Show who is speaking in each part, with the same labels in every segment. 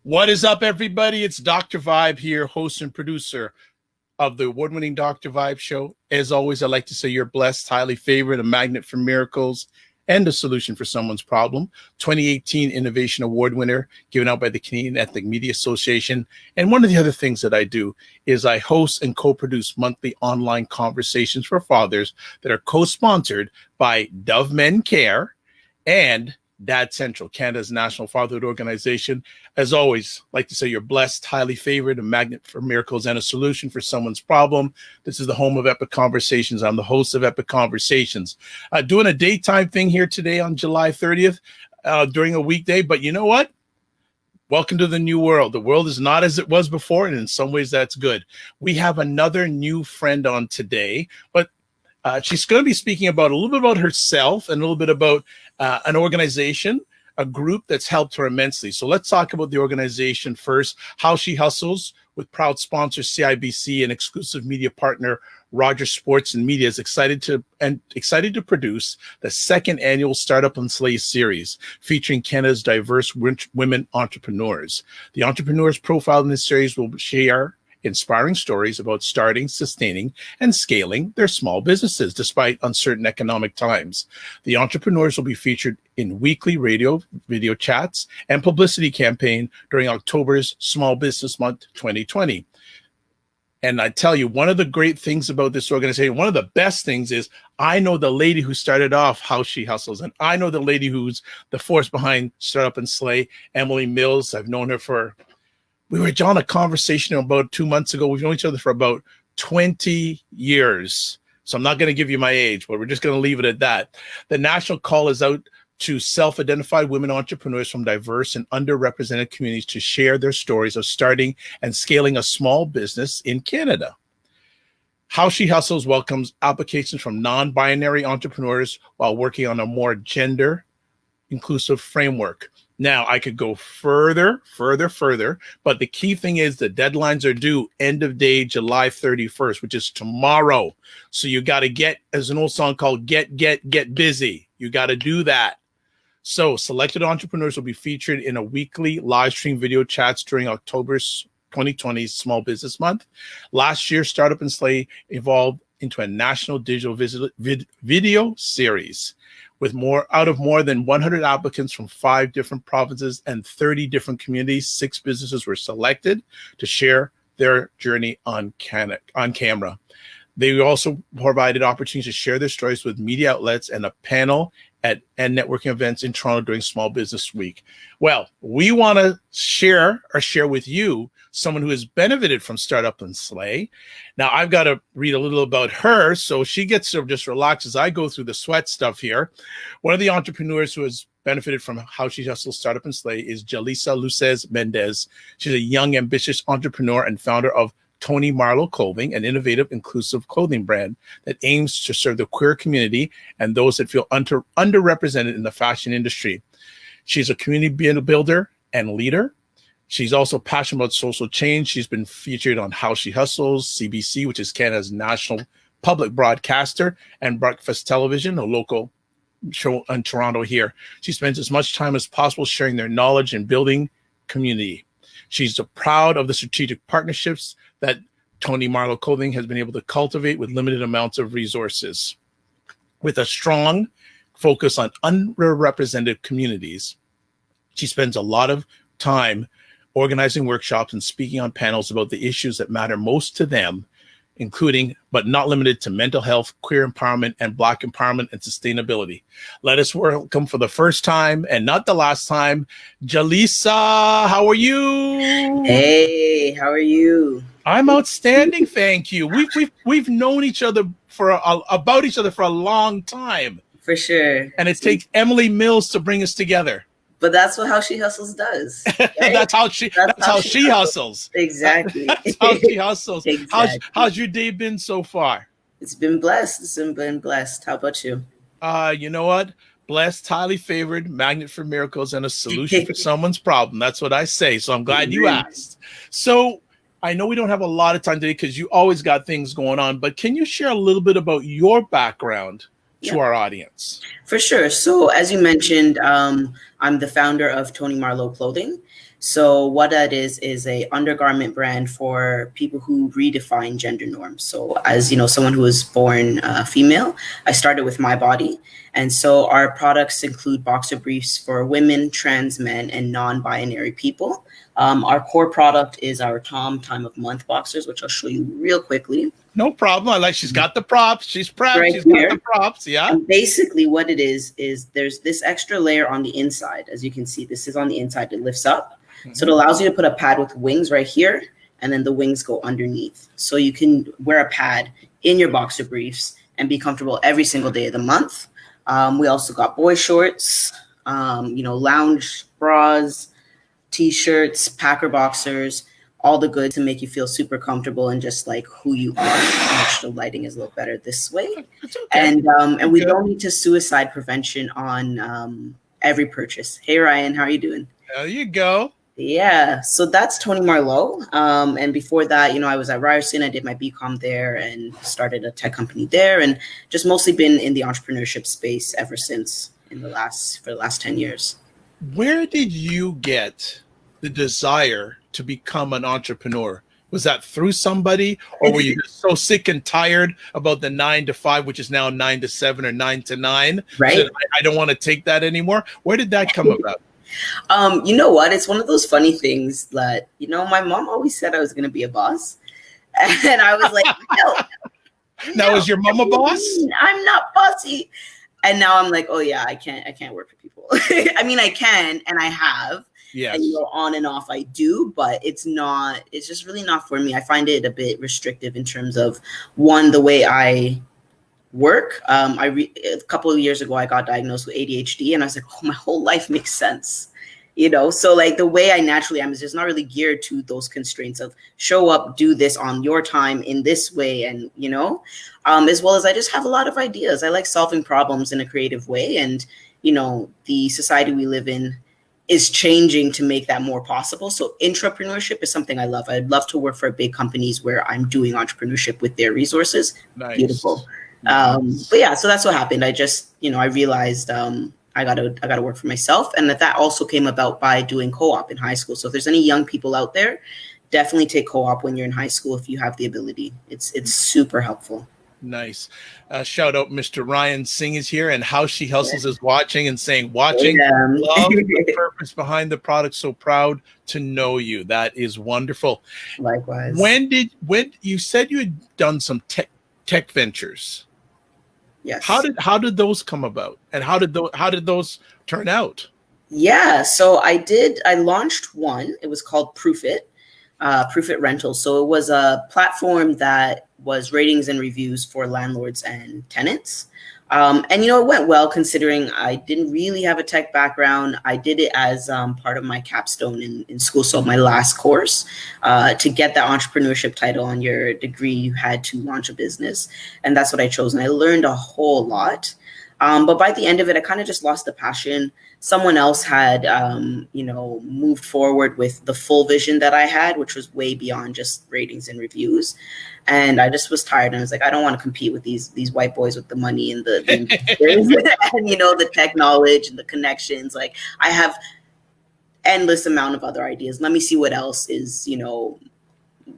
Speaker 1: What is up, everybody? It's Dr. Vibe here, host and producer of the award-winning Dr. Vibe show. As always, I like to say you're blessed, highly favored, a magnet for miracles, and a solution for someone's problem. 2018 Innovation Award winner, given out by the Canadian Ethnic Media Association. And one of the other things that I do is I host and co-produce monthly online conversations for fathers that are co-sponsored by Dove Men Care and Dad Central, Canada's national fatherhood organization. As always, like to say you're blessed, highly favored, a magnet for miracles, and a solution for someone's problem. This is the home of Epic Conversations. I'm the host of Epic Conversations. Doing a daytime thing here today on July 30th during a weekday. But you know what? Welcome to the new world. The world is not as it was before, and in some ways that's good. We have another new friend on today, but she's going to be speaking about a little bit about herself and a little bit about an organization, a group that's helped her immensely. So let's talk about the organization first. How She Hustles, with proud sponsor CIBC and exclusive media partner Rogers Sports and Media, is excited to produce the second annual Startup and Slay series, featuring Canada's diverse women entrepreneurs. The entrepreneurs profiled in this series will share inspiring stories about starting, sustaining, and scaling their small businesses despite uncertain economic times. The entrepreneurs will be featured in weekly radio, video chats, and publicity campaign during October's Small Business Month 2020. And I tell you, one of the great things about this organization, one of the best things is I know the lady who started off How She Hustles, and I know the lady who's the force behind Startup and Slay, Emily Mills. I've known her we were on a conversation about 2 months ago. We've known each other for about 20 years. So I'm not going to give you my age, but we're just going to leave it at that. The national call is out to self-identified women entrepreneurs from diverse and underrepresented communities to share their stories of starting and scaling a small business in Canada. How She Hustles welcomes applications from non-binary entrepreneurs while working on a more gender-inclusive framework. Now, I could go further, but the key thing is the deadlines are due end of day, July 31st, which is tomorrow. So you got to get, as an old song called Get Busy. You got to do that. So selected entrepreneurs will be featured in a weekly live stream video chats during October's 2020 Small Business Month. Last year, Startup and Slay evolved into a national digital video series. With more than 100 applicants from 5 different provinces and 30 different communities, 6 businesses were selected to share their journey on camera. They also provided opportunities to share their stories with media outlets and a panel and networking events in Toronto during Small Business Week. Well, we want to share with you someone who has benefited from Startup and Slay. Now, I've got to read a little about her, so she gets to just relax as I go through the sweat stuff here. One of the entrepreneurs who has benefited from How She Hustles, Startup and Slay is Jalisa Luces-Mendes. She's a young, ambitious entrepreneur and founder of Tony Marlowe Clothing, an innovative, inclusive clothing brand that aims to serve the queer community and those that feel underrepresented in the fashion industry. She's a community builder and leader. She's also passionate about social change. She's been featured on How She Hustles, CBC, which is Canada's national public broadcaster, and Breakfast Television, a local show in Toronto here. She spends as much time as possible sharing their knowledge and building community. She's proud of the strategic partnerships that Tony Marlowe Clothing has been able to cultivate with limited amounts of resources. With a strong focus on underrepresented communities, she spends a lot of time organizing workshops and speaking on panels about the issues that matter most to them, including, but not limited to, mental health, queer empowerment, and Black empowerment and sustainability. Let us welcome for the first time, and not the last time, Jalisa. How are you?
Speaker 2: Hey, how are you?
Speaker 1: I'm outstanding, thank you. We've known each other about each other for a long time.
Speaker 2: For sure.
Speaker 1: And it takes Emily Mills to bring us together.
Speaker 2: But that's what How She Hustles does. Right?
Speaker 1: that's how she hustles.
Speaker 2: Exactly.
Speaker 1: That's how she hustles.
Speaker 2: Exactly.
Speaker 1: How's your day been so far?
Speaker 2: It's been blessed. How about you?
Speaker 1: You know what? Blessed, highly favored, magnet for miracles, and a solution for someone's problem. That's what I say. So I'm glad you asked. So I know we don't have a lot of time today because you always got things going on, but can you share a little bit about your background to our audience?
Speaker 2: For sure. So as you mentioned, I'm the founder of Tony Marlowe Clothing. So what that is a undergarment brand for people who redefine gender norms. So as you know, someone who was born female, I started with my body. And so our products include boxer briefs for women, trans men, and non-binary people. Our core product is our time of month boxers, which I'll show you real quickly.
Speaker 1: No problem. I like she's got the props. She's prepped.
Speaker 2: Right
Speaker 1: She's
Speaker 2: here.
Speaker 1: got the props. Yeah.
Speaker 2: And basically what it is there's this extra layer on the inside. As you can see, this is on the inside. It lifts up. So it allows you to put a pad with wings right here, and then the wings go underneath. So you can wear a pad in your boxer briefs and be comfortable every single day of the month. We also got boy shorts, lounge bras, t-shirts, packer boxers, all the good to make you feel super comfortable and just like who you are. The lighting is a little better this way.
Speaker 1: It's okay.
Speaker 2: And we don't need to suicide prevention on every purchase. Hey, Ryan, how are you doing?
Speaker 1: There you go.
Speaker 2: Yeah, so that's Tony Marlowe. And before that, I was at Ryerson. I did my BCom there and started a tech company there, and just mostly been in the entrepreneurship space ever since for the last 10 years.
Speaker 1: Where did you get the desire to become an entrepreneur? Was that through somebody, or were you just so sick and tired about the 9 to 5, which is now 9 to 7 or 9 to 9?
Speaker 2: Right.
Speaker 1: So I don't want to take that anymore. Where did that come about?
Speaker 2: You know what? It's one of those funny things that, my mom always said I was going to be a boss. And I was like, no.
Speaker 1: Now, is your mom a boss?
Speaker 2: I'm not bossy. And now I'm like, oh yeah, I can't work for people. I mean, I can, and I have.
Speaker 1: Yes.
Speaker 2: And on and off I do, but it's just really not for me. I find it a bit restrictive in terms of, one, the way I work. A couple of years ago, I got diagnosed with ADHD, and I was like, oh, my whole life makes sense. So like the way I naturally am is just not really geared to those constraints of show up, do this on your time in this way. And, as well as I just have a lot of ideas. I like solving problems in a creative way. And, the society we live in is changing to make that more possible. So intrapreneurship is something I love. I'd love to work for big companies where I'm doing entrepreneurship with their resources.
Speaker 1: Nice.
Speaker 2: Beautiful. But yeah, so that's what happened. I just, I realized I gotta work for myself, and that also came about by doing co-op in high school. So if there's any young people out there, definitely take co-op when you're in high school if you have the ability. It's super helpful.
Speaker 1: Nice. Shout out Mr. Ryan Singh is here, and How She Hustles is watching and saying, love the purpose behind the product. So proud to know you. That is wonderful.
Speaker 2: Likewise.
Speaker 1: When you said you had done some tech ventures?
Speaker 2: Yes.
Speaker 1: How did those come about, and how did those turn out?
Speaker 2: Yeah, so I launched one. It was called Proof It Rentals. So it was a platform that was ratings and reviews for landlords and tenants. And it went well considering I didn't really have a tech background. I did it as part of my capstone in school. So my last course, to get that entrepreneurship title on your degree, you had to launch a business. And that's what I chose. And I learned a whole lot. But by the end of it, I kind of just lost the passion. Someone else had, moved forward with the full vision that I had, which was way beyond just ratings and reviews. And I just was tired. And I was like, I don't want to compete with these white boys with the money and the and, the tech knowledge and the connections. Like, I have endless amount of other ideas. Let me see what else is,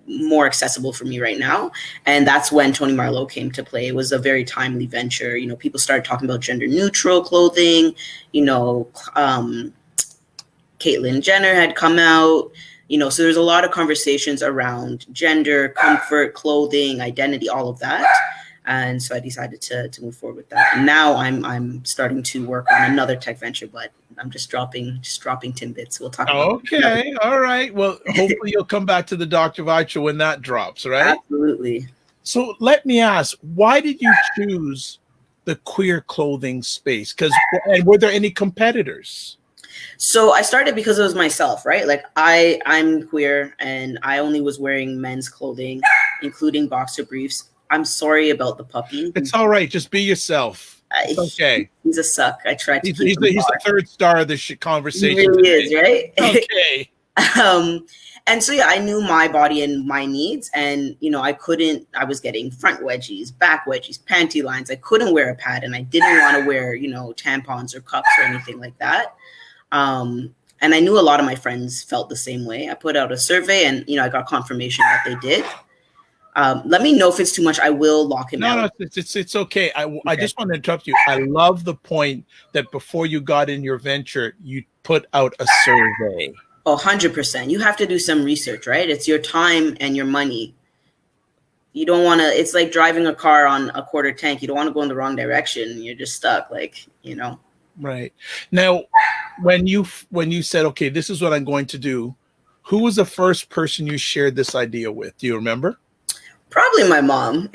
Speaker 2: more accessible for me right now. And that's when Tony Marlowe came to play. It was a very timely venture. People started talking about gender neutral clothing. Caitlyn Jenner had come out. So there's a lot of conversations around gender, comfort, clothing, identity, all of that. And so I decided to move forward with that. And now I'm starting to work on another tech venture, but I'm just dropping tidbits. We'll talk about it.
Speaker 1: Okay. All right. Well, hopefully you'll come back to the Dr. Vibe show when that drops, right?
Speaker 2: Absolutely.
Speaker 1: So let me ask, why did you choose the queer clothing space? And were there any competitors?
Speaker 2: So I started because it was myself, right? Like I'm queer and I only was wearing men's clothing, including boxer briefs. I'm sorry about the puppy.
Speaker 1: It's all right. Just be yourself. It's okay.
Speaker 2: He's a suck. I tried to
Speaker 1: He's the third star of this conversation.
Speaker 2: He really is, right?
Speaker 1: Okay.
Speaker 2: And so, yeah, I knew my body and my needs. And, I was getting front wedgies, back wedgies, panty lines. I couldn't wear a pad and I didn't want to wear, tampons or cups or anything like that. And I knew a lot of my friends felt the same way. I put out a survey and, I got confirmation that they did. Let me know if it's too much. I will lock him out.
Speaker 1: No, it's okay. I just want to interrupt you. I love the point that before you got in your venture, you put out a survey.
Speaker 2: Oh, 100%. You have to do some research, right? It's your time and your money. You don't want to, it's like driving a car on a quarter tank. You don't want to go in the wrong direction. You're just stuck,
Speaker 1: Right. Now, when you said, okay, this is what I'm going to do, who was the first person you shared this idea with? Do you remember?
Speaker 2: Probably my mom.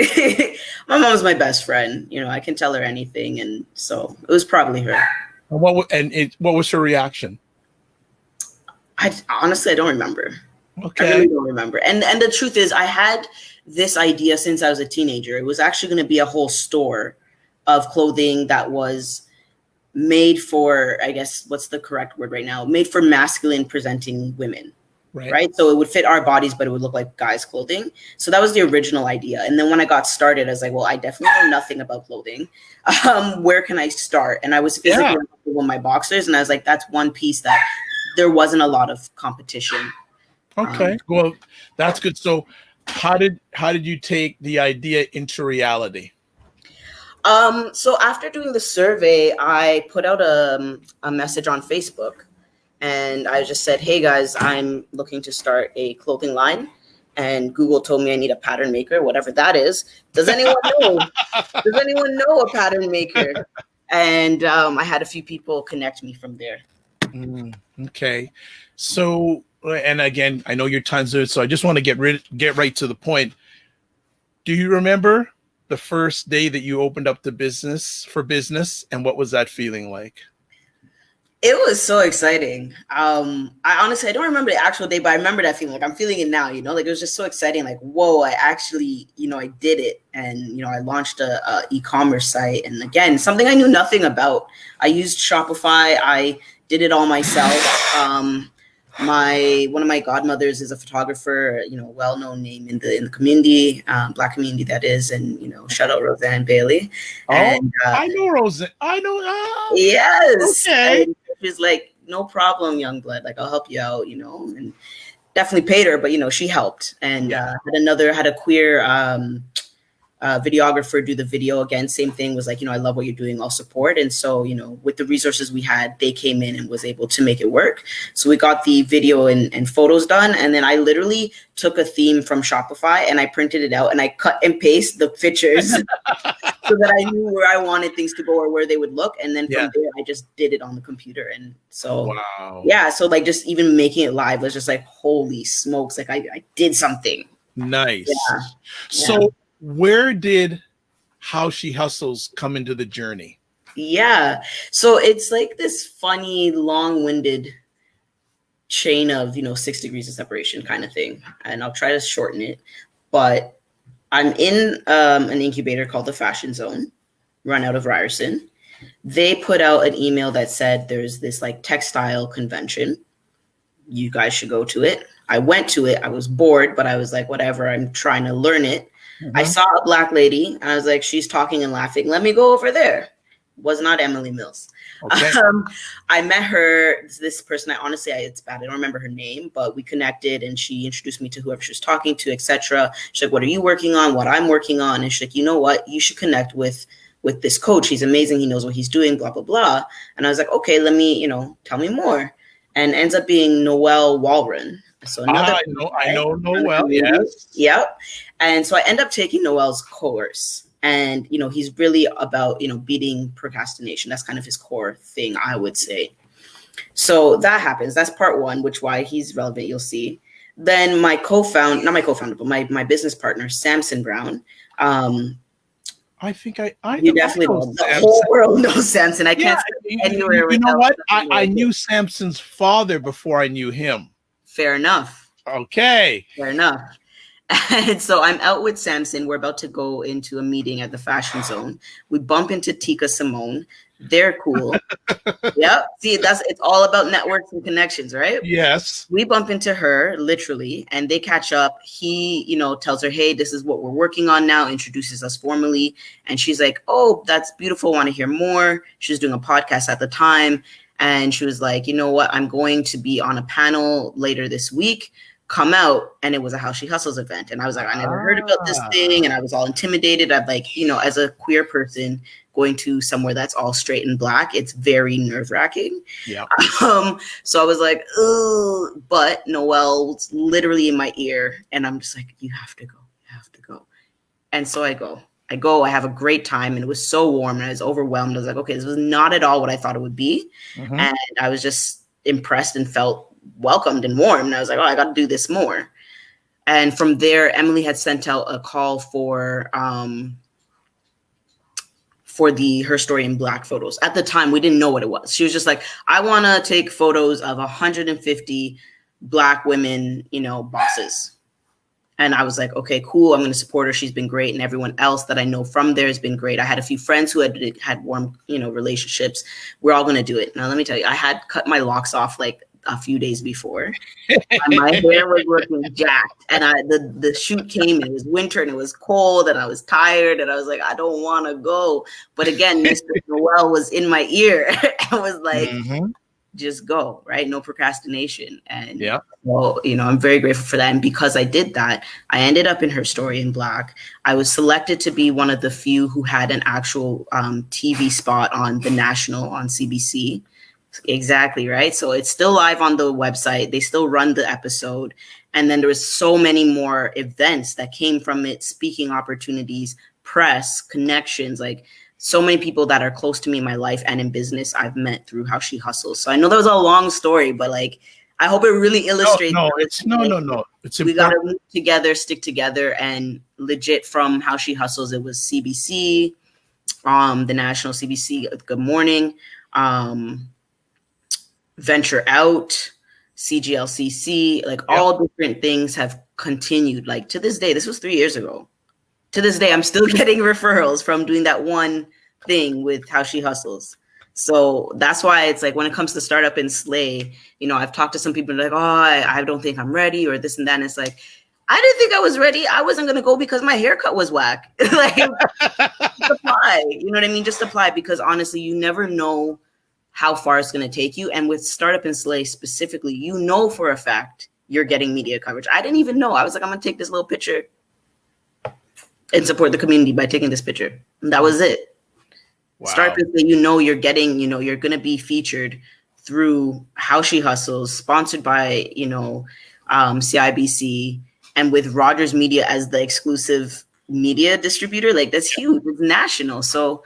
Speaker 2: My mom's my best friend. I can tell her anything. And so it was probably her.
Speaker 1: What was her reaction?
Speaker 2: Honestly, I don't remember.
Speaker 1: Okay.
Speaker 2: I really don't remember. And the truth is, I had this idea since I was a teenager. It was actually going to be a whole store of clothing that was made for, I guess, what's the correct word right now? Made for masculine presenting women. Right. So it would fit our bodies, but it would look like guys' clothing. So that was the original idea. And then when I got started, I was like, well, I definitely know nothing about clothing. Where can I start? And I was physically uncomfortable with my boxers. And I was like, that's one piece that there wasn't a lot of competition.
Speaker 1: Okay. Well, that's good. So how did you take the idea into reality?
Speaker 2: So after doing the survey, I put out a message on Facebook. And I just said, hey, guys, I'm looking to start a clothing line. And Google told me I need a pattern maker, whatever that is. Does anyone know? Does anyone know a pattern maker? And I had a few people connect me from there.
Speaker 1: Okay. So, and again, I know your time's limited, so I just want to get right to the point. Do you remember the first day that you opened up the business, and what was that feeling like?
Speaker 2: It was so exciting. I honestly don't remember the actual day, but I remember that feeling. Like I'm feeling it now, it was just so exciting. Like, whoa, I actually, I did it. And, I launched a e-commerce site. And again, something I knew nothing about. I used Shopify. I did it all myself. One of my godmothers is a photographer, well-known name in the community, Black community that is, and shout out Roseanne Bailey. And,
Speaker 1: I know Roseanne. I know.
Speaker 2: Yes.
Speaker 1: Okay.
Speaker 2: And she's like, no problem, young blood. Like I'll help you out, and definitely paid her, but she helped. And had a queer videographer do the video again. Same thing, was like, I love what you're doing, I'll support. And so, with the resources we had, they came in and was able to make it work. So we got the video and photos done. And then I literally took a theme from Shopify and I printed it out and I cut and paste the pictures so that I knew where I wanted things to go or where they would look. And then from there, I just did it on the computer. And so, so like just even making it live was just like, holy smokes, like I did something.
Speaker 1: Nice. Yeah. So where did How She Hustles come into the journey?
Speaker 2: Yeah. So it's like this funny, long-winded chain of, 6 degrees of separation kind of thing. And I'll try to shorten it. But I'm in an incubator called the Fashion Zone, run out of Ryerson. They put out an email that said there's this like textile convention. You guys should go to it. I went to it. I was bored, but I was like, whatever, I'm trying to learn it. Mm-hmm. I saw a Black lady and I was like, she's talking and laughing. Let me go over there. Was not Emily Mills. Okay. I met her, this person, it's bad. I don't remember her name, but we connected and she introduced me to whoever she was talking to, etc. She's like, what are you working on? What I'm working on. And she's like, you know what? You should connect with this coach. He's amazing. He knows what he's doing, blah, blah, blah. And I was like, okay, let me, tell me more. And ends up being Noelle Walren. So another
Speaker 1: I know Noelle, yes.
Speaker 2: Yep. And so I end up taking Noelle's course. And, he's really about, beating procrastination. That's kind of his core thing, I would say. So that happens. That's part one, why he's relevant, you'll see. Then my my business partner, Samson Brown.
Speaker 1: I think
Speaker 2: you definitely know. The whole world knows Samson. I can't say anywhere.
Speaker 1: You know what? I knew Samson's father before I knew him.
Speaker 2: Fair enough.
Speaker 1: Okay.
Speaker 2: Fair enough. And so I'm out with Samson. We're about to go into a meeting at the Fashion Zone. We bump into Tika Simone. They're cool. Yep. See, it's all about networks and connections, right?
Speaker 1: Yes.
Speaker 2: We bump into her literally and they catch up. He, tells her, hey, this is what we're working on now, introduces us formally. And she's like, oh, that's beautiful. Want to hear more. She was doing a podcast at the time. And she was like, you know what? I'm going to be on a panel later this week. Come out. And it was a How She Hustles event. And I was like, I never heard about this thing. And I was all intimidated. I'm like, you know, as a queer person going to somewhere that's all straight and Black, it's very nerve-wracking.
Speaker 1: Yeah.
Speaker 2: So I was like, oh, but Noelle's literally in my ear. And I'm just like, you have to go. You have to go. And so I go. I have a great time, and it was so warm, and I was overwhelmed. I was like, okay, this was not at all what I thought it would be. Mm-hmm. And I was just impressed and felt welcomed and warm. And I was like, oh, I got to do this more. And from there, Emily had sent out a call for the Her Story in Black photos. At the time, we didn't know what it was. She was just like, I want to take photos of 150 Black women, you know, bosses. And I was like, okay, cool. I'm going to support her. She's been great. And everyone else that I know from there has been great. I had a few friends who had warm, you know, relationships. We're all going to do it. Now, let me tell you, I had cut my locks off like a few days before. My hair was looking jacked. And the shoot came, and it was winter, and it was cold, and I was tired. And I was like, I don't want to go. But again, Mr. Noel was in my ear. I was like, just go, right? No procrastination. And well, you know, I'm very grateful for that. And because I did that, I ended up in Her Story in Black. I was selected to be one of the few who had an actual TV spot on the national on CBC. Exactly, right? So it's still live on the website. They still run the episode. And then there was so many more events that came from it, speaking opportunities, press, connections, like so many people that are close to me in my life and in business I've met through How She Hustles. So I know that was a long story, but like, I hope it really illustrates.
Speaker 1: No. It's
Speaker 2: we got to move together, stick together, and legit from How She Hustles, it was CBC, the national CBC, Good Morning, Venture Out, CGLCC, like all different things have continued. Like to this day, this was 3 years ago. To this day, I'm still getting referrals from doing that one thing with How She Hustles. So that's why it's like when it comes to startup and Slay, you know, I've talked to some people like, oh, I don't think I'm ready or this and that. And it's like, I didn't think I was ready. I wasn't going to go because my haircut was whack. Like, just apply. You know what I mean? Just apply, because honestly, you never know how far it's going to take you. And with startup and Slay specifically, you know for a fact you're getting media coverage. I didn't even know. I was like, I'm going to take this little picture and support the community by taking this picture. And that was it. Wow. Start with the, you know, you're getting, you know, you're going to be featured through How She Hustles, sponsored by, you know, CIBC, and with Rogers Media as the exclusive media distributor. Like, that's huge. It's national. So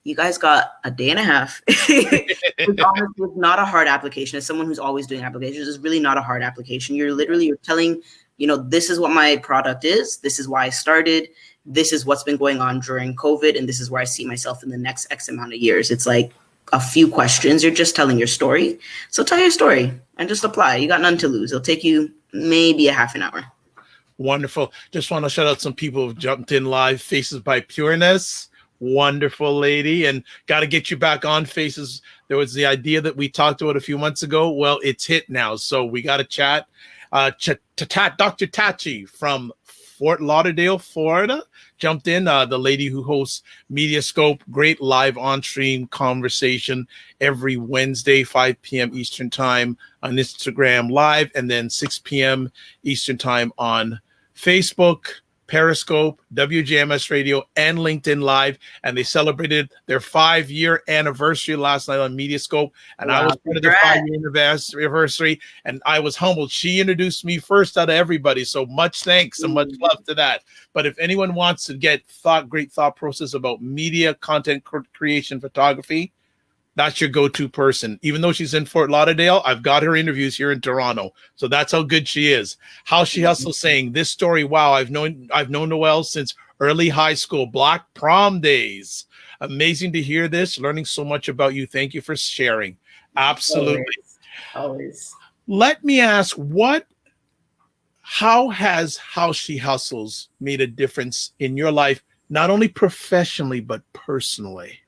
Speaker 2: you guys got a day and a half. It's not a hard application. As someone who's always doing applications, it's really not a hard application. You're telling, you know, this is what my product is. This is why I started. This is what's been going on during COVID. And this is where I see myself in the next X amount of years. It's like a few questions. You're just telling your story. So tell your story and just apply. You got none to lose. It'll take you maybe a half an hour.
Speaker 1: Wonderful. Just want to shout out some people who jumped in live. Faces by Pureness. Wonderful lady. And got to get you back on Faces. There was the idea that we talked about a few months ago. Well, it's hit now. So we got to chat. Dr. Tachi from Fort Lauderdale, Florida, jumped in. The lady who hosts Mediascope, great live on-stream conversation every Wednesday, 5 p.m. Eastern Time on Instagram Live, and then 6 p.m. Eastern Time on Facebook, Periscope, WJMS Radio, and LinkedIn Live. And they celebrated their 5-year anniversary last night on Mediascope. And wow, I was part of their 5-year anniversary, and I was humbled. She introduced me first out of everybody. So much thanks and much love to that. But if anyone wants to get great thought process about media, content creation, photography, that's your go-to person. Even though she's in Fort Lauderdale, I've got her interviews here in Toronto. So that's how good she is. How She Hustles saying this story. Wow, I've known Noelle since early high school, Black prom days. Amazing to hear this. Learning so much about you. Thank you for sharing. Absolutely.
Speaker 2: Always.
Speaker 1: Let me ask, how has How She Hustles made a difference in your life, not only professionally, but personally?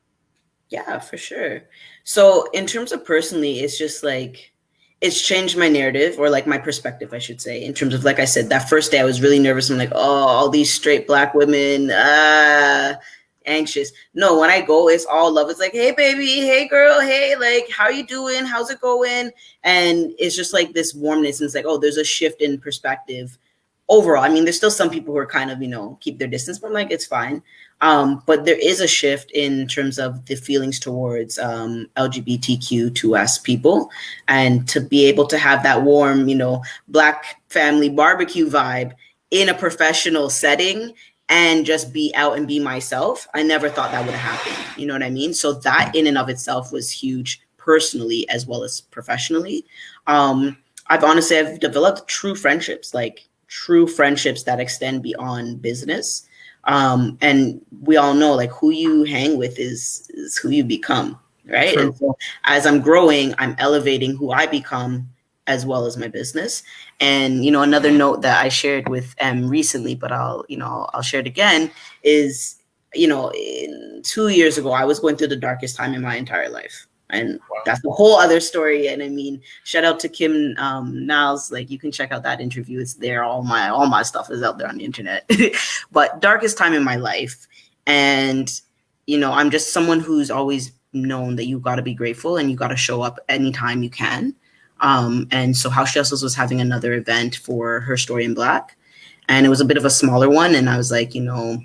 Speaker 2: Yeah, for sure. So in terms of personally, it's just like, it's changed my narrative, or like my perspective, I should say, in terms of, like I said, that first day I was really nervous. I'm like, oh, all these straight Black women, anxious. No, when I go, it's all love. It's like, hey baby, hey girl, hey, like, how you doing? How's it going? And it's just like this warmness. And it's like, oh, there's a shift in perspective overall. I mean, there's still some people who are kind of, keep their distance, but I'm like, it's fine. But there is a shift in terms of the feelings towards LGBTQ2S people, and to be able to have that warm, Black family barbecue vibe in a professional setting and just be out and be myself. I never thought that would have happened. You know what I mean? So that in and of itself was huge personally as well as professionally. I've developed true friendships that extend beyond business. And we all know, like, who you hang with is who you become, right? True. And so as I'm growing, I'm elevating who I become as well as my business. And, another note that I shared with M recently, but I'll share it again, is, 2 years ago, I was going through the darkest time in my entire life. And that's a whole other story. And I mean, shout out to Kim Niles. Like, you can check out that interview. It's there. All my stuff is out there on the internet. But darkest time in my life. And, I'm just someone who's always known that you got to be grateful and you got to show up anytime you can. And so How She Hustles was having another event for Her Story in Black. And it was a bit of a smaller one. And I was like, I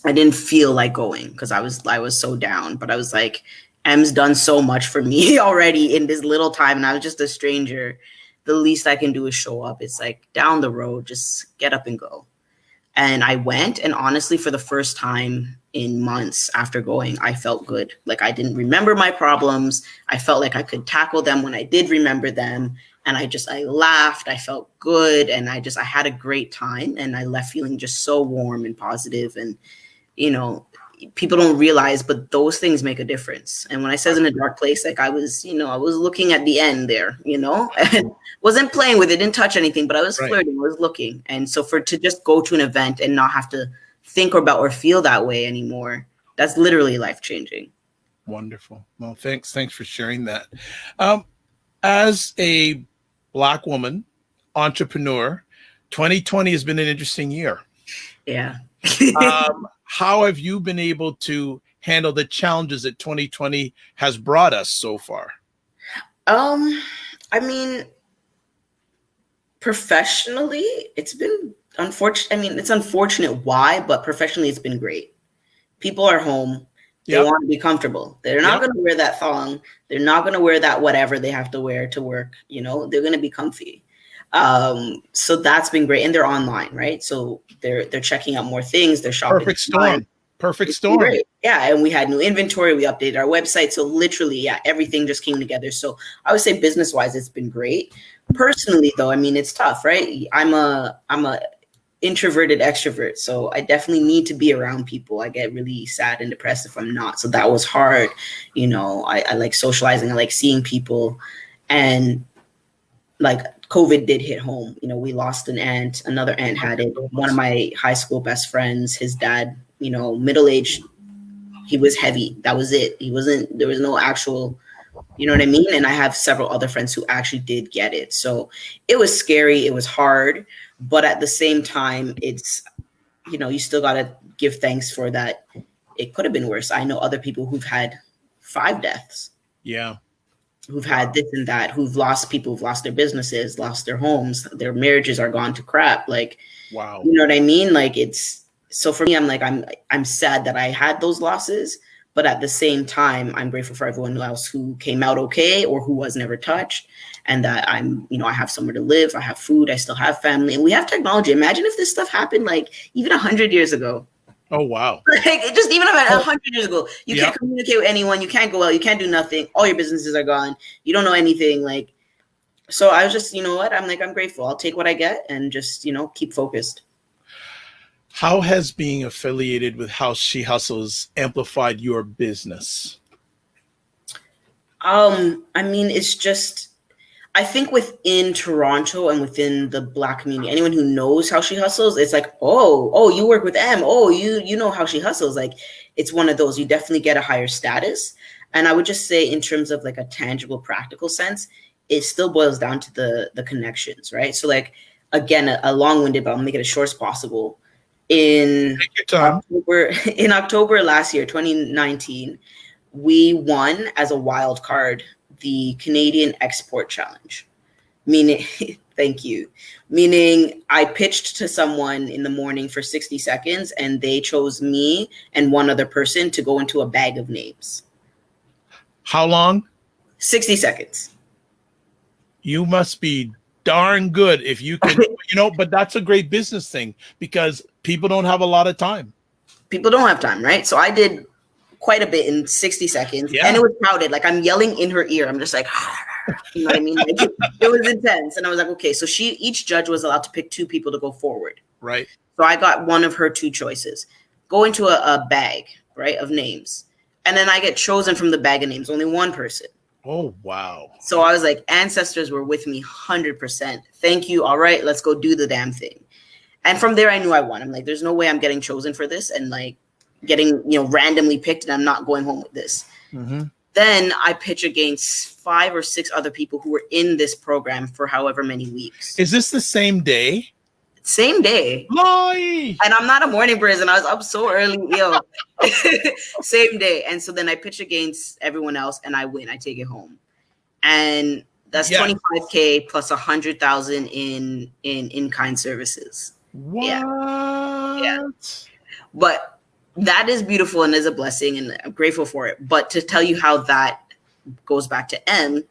Speaker 2: didn't feel like going because I was so down. But I was like, M's done so much for me already in this little time, and I was just a stranger. The least I can do is show up. It's like down the road, just get up and go. And I went, and honestly, for the first time in months after going, I felt good. Like, I didn't remember my problems. I felt like I could tackle them when I did remember them. And I laughed, I felt good, and I had a great time. And I left feeling just so warm and positive. And, people don't realize, but those things make a difference. And when I says in a dark place, like I was looking at the end there, and wasn't playing with it, didn't touch anything, but I was flirting, I was looking. And so to just go to an event and not have to think about or feel that way anymore, that's literally life-changing.
Speaker 1: Wonderful. Well, thanks for sharing that. As a Black woman entrepreneur, 2020 has been an interesting year.
Speaker 2: Yeah.
Speaker 1: How have you been able to handle the challenges that 2020 has brought us so far?
Speaker 2: I mean, professionally, it's been unfortunate. I mean, it's unfortunate why, but professionally, it's been great. People are home. They want to be comfortable. They're not going to wear that thong. They're not going to wear that whatever they have to wear to work. They're going to be comfy. So that's been great. And they're online, right? So they're checking out more things. They're shopping.
Speaker 1: Perfect storm.
Speaker 2: Great. Yeah. And we had new inventory. We updated our website. So literally, everything just came together. So I would say business wise, it's been great. Personally though, I mean, it's tough, right? I'm a introverted extrovert. So I definitely need to be around people. I get really sad and depressed if I'm not. So that was hard. I like socializing. I like seeing people, and like COVID did hit home. We lost an aunt. Another aunt had it. One of my high school best friends, his dad, middle-aged, he was heavy. That was it. There was no actual, you know what I mean? And I have several other friends who actually did get it. So it was scary. It was hard. But at the same time, it's, you still got to give thanks for that. It could have been worse. I know other people who've had 5 deaths.
Speaker 1: Yeah.
Speaker 2: Who've had this and that, who've lost people, who've lost their businesses, lost their homes, their marriages are gone to crap. Like,
Speaker 1: wow.
Speaker 2: You know what I mean? Like, so for me, I'm like, I'm sad that I had those losses, but at the same time, I'm grateful for everyone else who came out okay or who was never touched, and that I have somewhere to live, I have food, I still have family, and we have technology. Imagine if this stuff happened like even 100 years ago.
Speaker 1: Oh, wow.
Speaker 2: Like, just even about 100 years ago, you can't communicate with anyone. You can't go out. You can't do nothing. All your businesses are gone. You don't know anything. Like, so I was just, I'm grateful. I'll take what I get and just, keep focused.
Speaker 1: How has being affiliated with How She Hustles amplified your business?
Speaker 2: I mean, it's just, I think within Toronto and within the Black community, anyone who knows How She Hustles, it's like, oh, you work with M. Oh, you know How She Hustles. Like, it's one of those, you definitely get a higher status. And I would just say in terms of like a tangible, practical sense, it still boils down to the connections, right? So like, again, a long-winded, but I'll make it as short as possible. In
Speaker 1: Take your time.
Speaker 2: October last year, 2019, we won as a wild card the Canadian Export Challenge. Meaning, thank you. Meaning, I pitched to someone in the morning for 60 seconds, and they chose me and one other person to go into a bag of names.
Speaker 1: How long?
Speaker 2: 60 seconds.
Speaker 1: You must be darn good if you can, but that's a great business thing because people don't have a lot of time.
Speaker 2: People don't have time, right? So I did quite a bit in 60 seconds, and it was crowded. Like, I'm yelling in her ear. I'm just like, you know what I mean? Like, it was intense. And I was like, okay, so each judge was allowed to pick 2 people to go forward.
Speaker 1: Right.
Speaker 2: So I got one of her 2 choices. Go into a bag, right, of names. And then I get chosen from the bag of names, only one person.
Speaker 1: Oh, wow.
Speaker 2: So I was like, ancestors were with me 100%. Thank you. All right, let's go do the damn thing. And from there, I knew I won. I'm like, there's no way I'm getting chosen for this and like getting, randomly picked, and I'm not going home with this.
Speaker 1: Mm-hmm.
Speaker 2: Then I pitch against 5 or 6 other people who were in this program for however many weeks.
Speaker 1: Is this the same day?
Speaker 2: Same day.
Speaker 1: Lie.
Speaker 2: And I'm not a morning person. I was up so early. Same day. And so then I pitch against everyone else and I win. I take it home. And that's $25K plus $100,000 in in-kind services.
Speaker 1: What?
Speaker 2: Yeah. But that is beautiful and is a blessing, and I'm grateful for it. But to tell you how that goes back to M,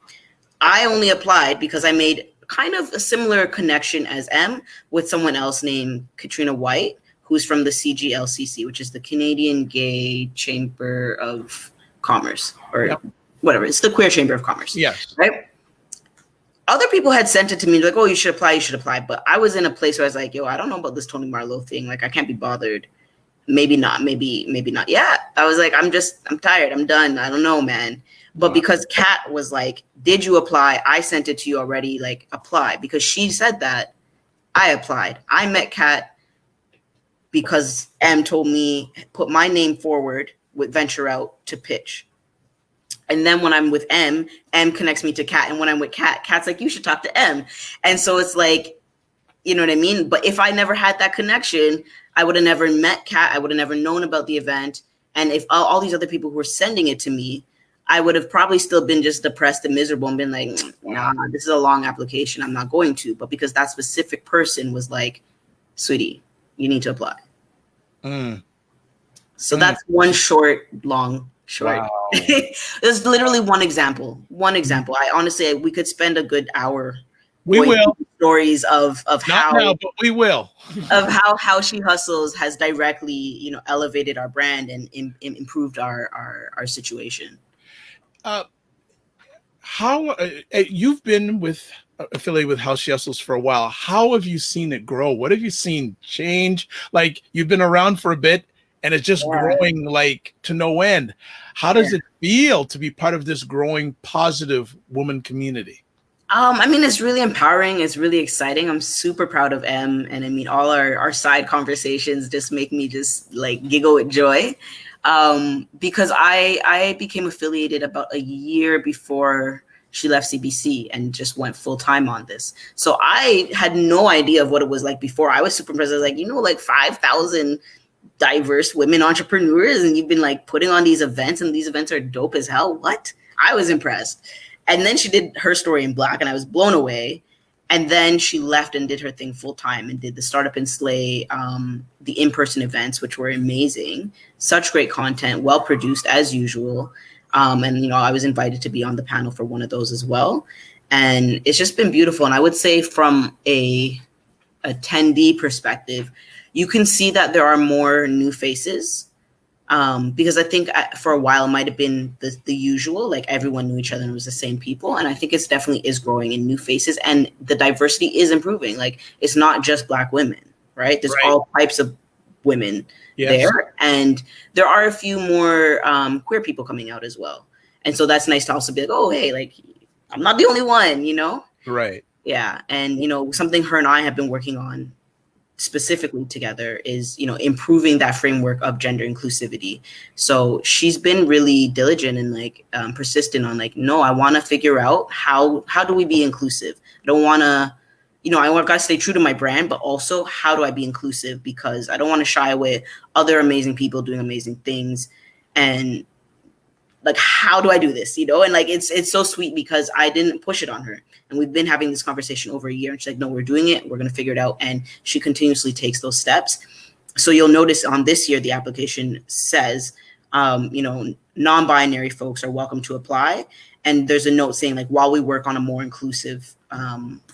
Speaker 2: I only applied because I made kind of a similar connection as M with someone else named Katrina White, who's from the CGLCC, which is the Canadian Gay Chamber of Commerce, or whatever. It's the Queer Chamber of Commerce.
Speaker 1: Yes.
Speaker 2: Right? Other people had sent it to me like, oh, you should apply. But I was in a place where I was like, yo, I don't know about this Tony Marlowe thing. Like, I can't be bothered. Maybe not. Maybe not. Yeah. I was like, I'm tired. I'm done. I don't know, man. But because Kat was like, did you apply? I sent it to you already. Like, apply. Because she said that, I applied. I met Kat because M told me, put my name forward with Venture Out to pitch. And then when I'm with M connects me to Kat. And when I'm with Kat, Kat's like, you should talk to M. And so it's like, you know what I mean? But if I never had that connection, I would have never met Kat. I would have never known about the event. And if all these other people who were sending it to me, I would have probably still been just depressed and miserable and been like, nah, this is a long application. I'm not going to. But because that specific person was like, sweetie, you need to apply. So that's one short. Wow. There's literally one example. I honestly, we could spend a good hour.
Speaker 1: We will.
Speaker 2: Stories of
Speaker 1: Not
Speaker 2: how
Speaker 1: now, but we will.
Speaker 2: of how She Hustles has directly, elevated our brand and improved our situation.
Speaker 1: How you've been affiliated with How She Hustles for a while. How have you seen it grow? What have you seen change? Like, you've been around for a bit and it's just growing like to no end. How does it feel to be part of this growing positive woman community?
Speaker 2: I mean, it's really empowering. It's really exciting. I'm super proud of M. And I mean, all our side conversations just make me just like giggle with joy. Because I became affiliated about a year before she left CBC and just went full time on this. So I had no idea of what it was like before. I was super impressed. I was like, like 5,000 diverse women entrepreneurs, and you've been like putting on these events, and these events are dope as hell. What? I was impressed. And then she did her story in Black, and I was blown away. And then she left and did her thing full time and did the Startup and Slay, the in-person events, which were amazing. Such great content, well produced as usual. And I was invited to be on the panel for one of those as well. And it's just been beautiful. And I would say from a attendee perspective, you can see that there are more new faces. Because I think for a while it might have been the usual, like everyone knew each other and it was the same people. And I think it's definitely is growing in new faces, and the diversity is improving. Like, it's not just Black women, right? There's all types of women there. And there are a few more queer people coming out as well. And so that's nice to also be like, oh, hey, like, I'm not the only one, Right. Yeah. And, something her and I have been working on specifically together is, improving that framework of gender inclusivity. So she's been really diligent and like persistent on like, no, I want to figure out how do we be inclusive? I don't want to, I've got to stay true to my brand, but also how do I be inclusive? Because I don't want to shy away other amazing people doing amazing things. And like, how do I do this? And like, it's so sweet because I didn't push it on her. And we've been having this conversation over a year, and she's like, no, we're doing it. We're going to figure it out. And she continuously takes those steps. So you'll notice on this year, the application says, non-binary folks are welcome to apply. And there's a note saying, like, while we work on a more inclusive,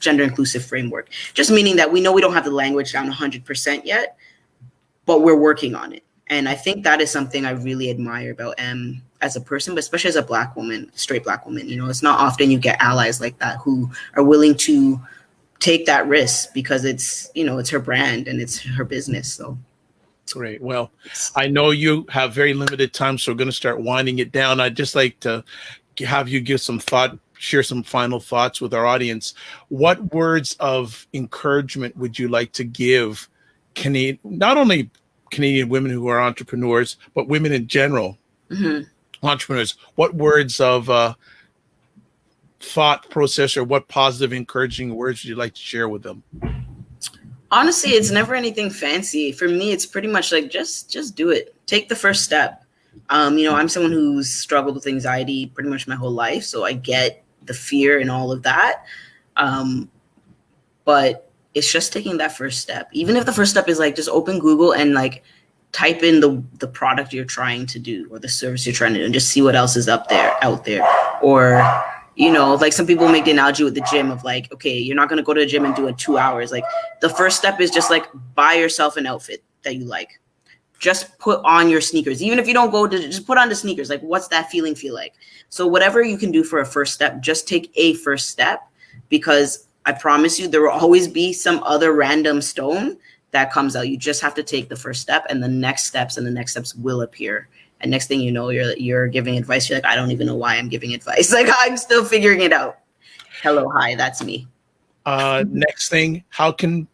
Speaker 2: gender inclusive framework, just meaning that we know we don't have the language down 100% yet, but we're working on it. And I think that is something I really admire about M as a person, but especially as a Black woman, straight Black woman. It's not often you get allies like that who are willing to take that risk because it's her brand and it's her business. So.
Speaker 1: Great. Well, I know you have very limited time, so we're going to start winding it down. I'd just like to have you give some thought, share some final thoughts with our audience. What words of encouragement would you like to give not only Canadian women who are entrepreneurs, but women in general, entrepreneurs? What words of thought process or what positive, encouraging words would you like to share with them?
Speaker 2: Honestly, it's never anything fancy. For me, it's pretty much like, just do it. Take the first step. I'm someone who's struggled with anxiety pretty much my whole life. So I get the fear and all of that. But it's just taking that first step. Even if the first step is like, just open Google and like type in the product you're trying to do or the service you're trying to do and just see what else is out there. Or, like some people make the analogy with the gym of like, okay, you're not going to go to the gym and do it 2 hours. Like the first step is just like buy yourself an outfit that you like. Just put on your sneakers. Even if you don't go to, just put on the sneakers. Like, what's that feeling feel like? So whatever you can do for a first step, just take a first step, because I promise you there will always be some other random stone that comes out. You just have to take the first step, and the next steps will appear. And next thing you know, you're giving advice. You're like, I don't even know why I'm giving advice. Like, I'm still figuring it out. Hello, hi, that's me.
Speaker 1: Next thing, how can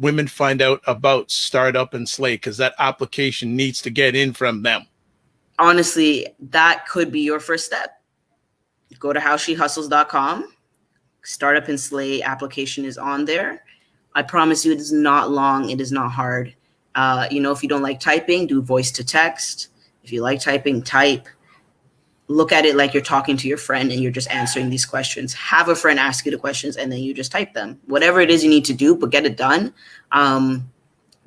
Speaker 1: women find out about Startup and Slate? Because that application needs to get in from them.
Speaker 2: Honestly, that could be your first step. Go to howshehustles.com. Startup and Slate application is on there. I promise you, it is not long. It is not hard. If you don't like typing, do voice to text. If you like typing, type. Look at it like you're talking to your friend and you're just answering these questions. Have a friend ask you the questions and then you just type them. Whatever it is you need to do, but get it done.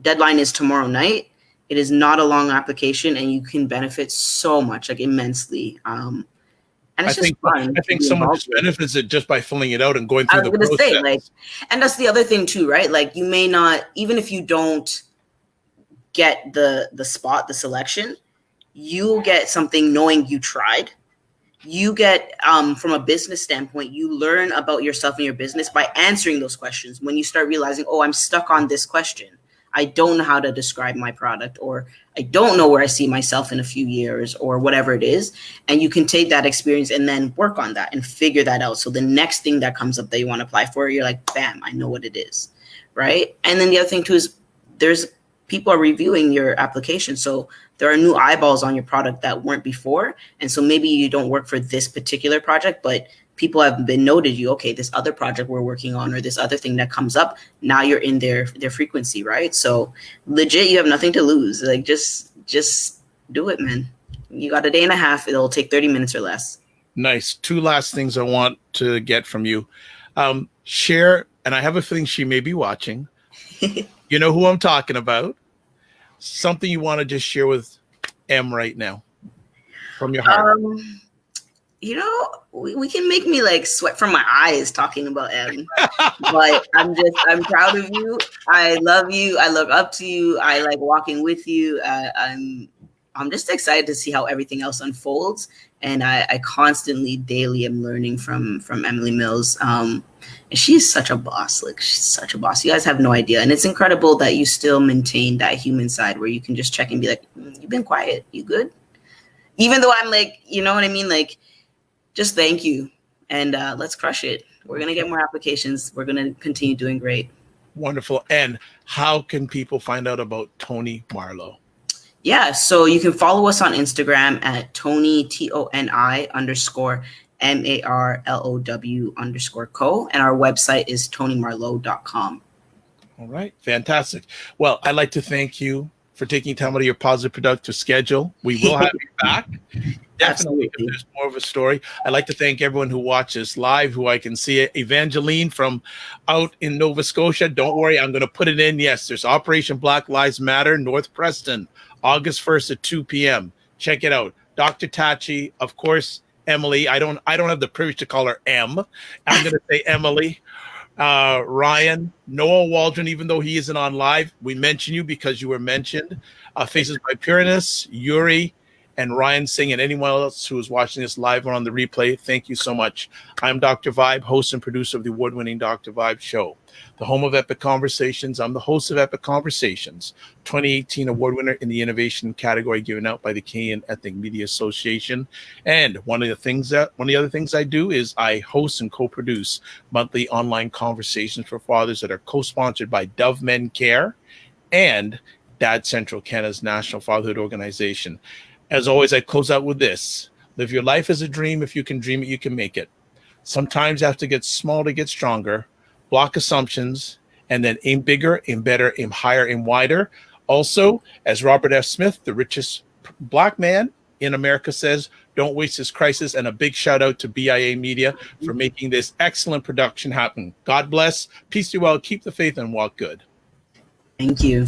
Speaker 2: Deadline is tomorrow night. It is not a long application and you can benefit so much, like immensely. And it's just fun.
Speaker 1: I think someone just benefits it just by filling it out and going through the process.
Speaker 2: And that's the other thing too, right? Like, you may not, even if you don't get the spot, the selection, you'll get something knowing you tried. You get, from a business standpoint, you learn about yourself and your business by answering those questions. When you start realizing, oh, I'm stuck on this question. I don't know how to describe my product, or I don't know where I see myself in a few years, or whatever it is. And you can take that experience and then work on that and figure that out. So the next thing that comes up that you want to apply for, you're like, bam, I know what it is, right? And then the other thing too is people are reviewing your application. So there are new eyeballs on your product that weren't before. And so maybe you don't work for this particular project, but people have been noted you, okay, this other project we're working on, or this other thing that comes up, now you're in their frequency, right? So legit, you have nothing to lose. Like, just do it, man. You got a day and a half. It'll take 30 minutes or less.
Speaker 1: Nice. Two last things I want to get from you. Share, and I have a feeling she may be watching. You know who I'm talking about. Something you want to just share with M right now from your heart. We can make me like sweat from my eyes talking about M. But I'm proud of you. I love you. I look up to you. I like walking with you. I'm just excited to see how everything else unfolds. And I constantly, daily am learning from Emily Mills. And she's such a boss. Like, she's such a boss. You guys have no idea. And it's incredible that you still maintain that human side where you can just check and be like, you've been quiet. You good? Even though I'm like, you know what I mean? Like, just thank you. And let's crush it. We're going to get more applications. We're going to continue doing great. Wonderful. And how can people find out about Toni Marlowe? Yeah,
Speaker 2: so you can follow us on Instagram at Toni, TONI _ MARLOW_co. And our website is tonymarlowe.com.
Speaker 1: All right. Fantastic. Well, I'd like to thank you for taking time out of your positive, productive schedule. We will have you back. Definitely, if there's more of a story. I'd like to thank everyone who watches live, who I can see it. Evangeline from out in Nova Scotia. Don't worry, I'm going to put it in. Yes, there's Operation Black Lives Matter, North Preston, August 1st at 2 p.m. Check it out. Dr. Tachi, of course, Emily. I don't have the privilege to call her M. I'm going to say Emily. Ryan, Noah Waldron, even though he isn't on live, we mention you because you were mentioned. Faces by Pyranus, Yuri, and Ryan Singh, and anyone else who is watching this live or on the replay, thank you so much. I'm Dr. Vibe, host and producer of the award-winning Dr. Vibe Show, the home of Epic Conversations. I'm the host of Epic Conversations, 2018 award winner in the innovation category given out by the Canadian Ethnic Media Association. And one of the other things I do is I host and co-produce monthly online conversations for fathers that are co-sponsored by Dove Men Care and Dad Central, Canada's national fatherhood organization. As always, I close out with this. Live your life as a dream. If you can dream it, you can make it. Sometimes you have to get small to get stronger. Block assumptions, and then aim bigger, aim better, aim higher, aim wider. Also, as Robert F. Smith, the richest Black man in America, says, don't waste this crisis. And a big shout out to BIA Media for making this excellent production happen. God bless. Peace be well. Keep the faith and walk good.
Speaker 2: Thank you.